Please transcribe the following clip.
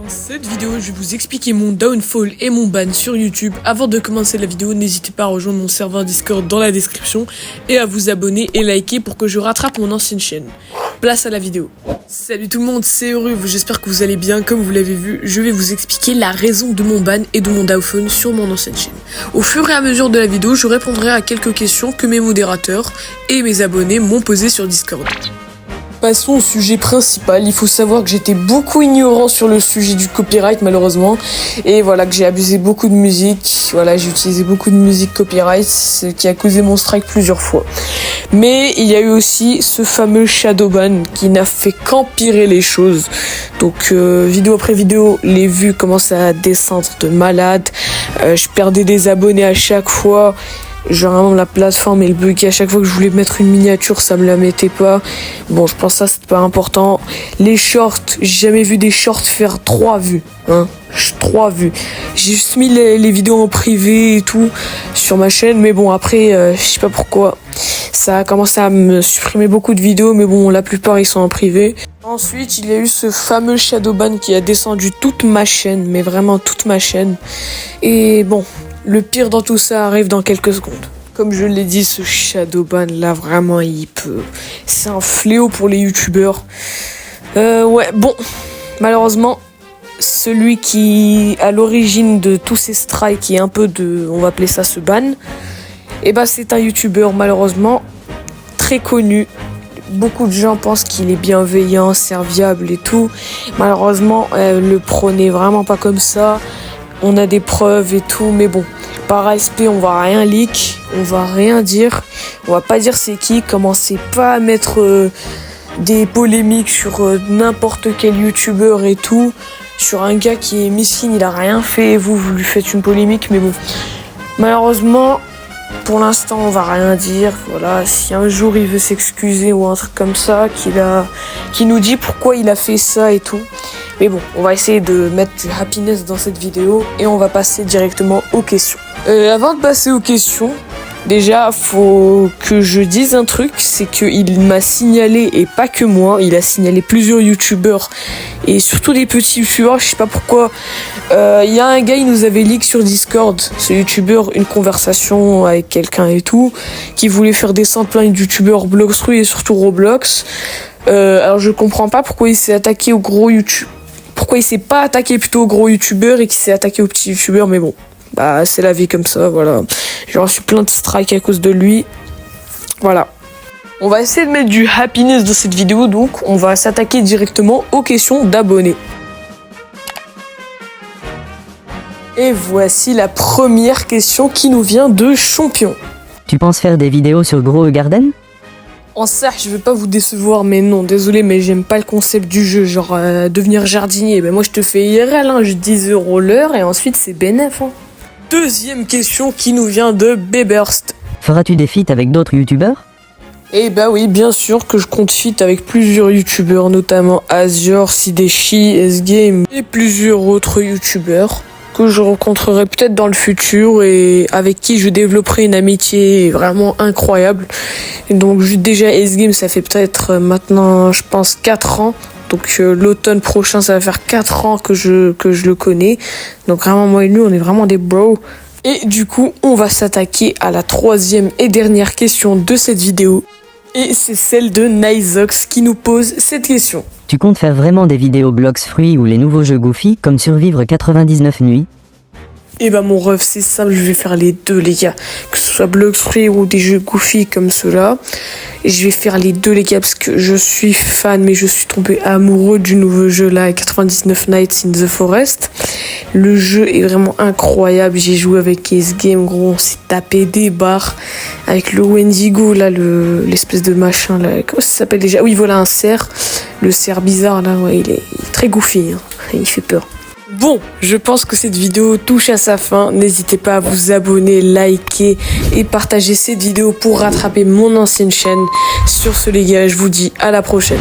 Dans cette vidéo, je vais vous expliquer mon downfall et mon ban sur YouTube. Avant de commencer la vidéo, n'hésitez pas à rejoindre mon serveur Discord dans la description et à vous abonner et liker pour que je rattrape mon ancienne chaîne. Place à la vidéo. Salut tout le monde, c'est Heureux, j'espère que vous allez bien. Comme vous l'avez vu, je vais vous expliquer la raison de mon ban et de mon downfall sur mon ancienne chaîne. Au fur et à mesure de la vidéo, je répondrai à quelques questions que mes modérateurs et mes abonnés m'ont posées sur Discord. Passons au sujet principal. Il faut savoir que j'étais beaucoup ignorant sur le sujet du copyright malheureusement. Et voilà que j'ai abusé beaucoup de musique. Voilà, j'ai utilisé beaucoup de musique copyright, ce qui a causé mon strike plusieurs fois. Mais il y a eu aussi ce fameux Shadowban qui n'a fait qu'empirer les choses. Donc vidéo après vidéo, les vues commençaient à descendre de malade. Je perdais des abonnés à chaque fois. Genre vraiment la plateforme elle buguait à chaque fois que je voulais mettre une miniature, ça me la mettait pas. Bon, je pense que ça c'est pas important. Les shorts, j'ai jamais vu des shorts faire 3 vues, hein. 3 vues. J'ai juste mis les vidéos en privé et tout sur ma chaîne, mais bon après je sais pas pourquoi ça a commencé à me supprimer beaucoup de vidéos, mais bon la plupart ils sont en privé. Ensuite il y a eu ce fameux Shadowban qui a descendu toute ma chaîne, mais vraiment toute ma chaîne. Et bon, le pire dans tout ça arrive dans quelques secondes. Comme je l'ai dit, ce Shadowban là, vraiment, c'est un fléau pour les youtubeurs. Ouais, bon, malheureusement, celui qui à l'origine de tous ces strikes et un peu de, on va appeler ça ce ban, et bah c'est un youtubeur malheureusement très connu. Beaucoup de gens pensent qu'il est bienveillant, serviable et tout. Malheureusement, le prenez vraiment pas comme ça. On a des preuves et tout, mais bon, par respect, on va rien leak, on va rien dire, on va pas dire c'est qui, commencez pas à mettre des polémiques sur n'importe quel youtubeur et tout, sur un gars qui est miskin, il a rien fait, vous lui faites une polémique, mais bon, malheureusement, pour l'instant, on va rien dire, voilà, si un jour il veut s'excuser ou un truc comme ça, qu'il nous dit pourquoi il a fait ça et tout. Mais bon, on va essayer de mettre du happiness dans cette vidéo et on va passer directement aux questions. Avant de passer aux questions, déjà, faut que je dise un truc, c'est qu'il m'a signalé, et pas que moi, il a signalé plusieurs youtubeurs, et surtout des petits youtubeurs, je sais pas pourquoi. Il y a un gars, il nous avait leak sur Discord, ce youtubeur, une conversation avec quelqu'un et tout, qui voulait faire descendre plein de youtubeurs Bloxfruit et surtout Roblox. Alors je comprends pas pourquoi il s'est attaqué aux gros youtubeurs. Pourquoi il s'est pas attaqué plutôt aux gros youtubeurs et qu'il s'est attaqué aux petits youtubeurs, mais bon, bah c'est la vie comme ça, voilà. J'ai reçu plein de strikes à cause de lui. Voilà. On va essayer de mettre du happiness dans cette vidéo, donc on va s'attaquer directement aux questions d'abonnés. Et voici la première question qui nous vient de Champion. Tu penses faire des vidéos sur Grow Garden ? En certes, je vais pas vous décevoir, mais non, désolé, mais j'aime pas le concept du jeu, genre devenir jardinier. Ben moi je te fais IRL, hein, je 10 € l'heure et ensuite c'est bénéf. Hein. Deuxième question qui nous vient de Beburst. Feras-tu des feats avec d'autres youtubeurs ? Eh bah oui, bien sûr que je compte feat avec plusieurs youtubeurs, notamment Azure, Sideshi, S-Game et plusieurs autres youtubeurs que je rencontrerai peut-être dans le futur et avec qui je développerai une amitié vraiment incroyable. Et donc déjà S-Game, ça fait peut-être maintenant, je pense, 4 ans. Donc l'automne prochain, ça va faire 4 ans que je le connais. Donc vraiment, moi et lui, on est vraiment des bros. Et du coup, on va s'attaquer à la troisième et dernière question de cette vidéo. Et c'est celle de Nizox qui nous pose cette question. Tu comptes faire vraiment des vidéos Bloxfruit ou les nouveaux jeux Goofy comme Survivre 99 nuits ? Et bah mon rêve c'est simple, je vais faire les deux les gars, que ce soit Bloxfruit ou des jeux Goofy comme ceux-là. Et je vais faire les deux les gars parce que je suis fan, mais je suis tombé amoureux du nouveau jeu là, 99 Nights in the Forest. Le jeu est vraiment incroyable, j'ai joué avec S-Game, gros, on s'est tapé des barres avec le Wendigo là, l'espèce de machin là, comment ça s'appelle déjà ? Oui voilà, un cerf, le cerf bizarre là, ouais, il est très Goofy, hein. Il fait peur. Bon, je pense que cette vidéo touche à sa fin. N'hésitez pas à vous abonner, liker et partager cette vidéo pour rattraper mon ancienne chaîne. Sur ce les gars, je vous dis à la prochaine.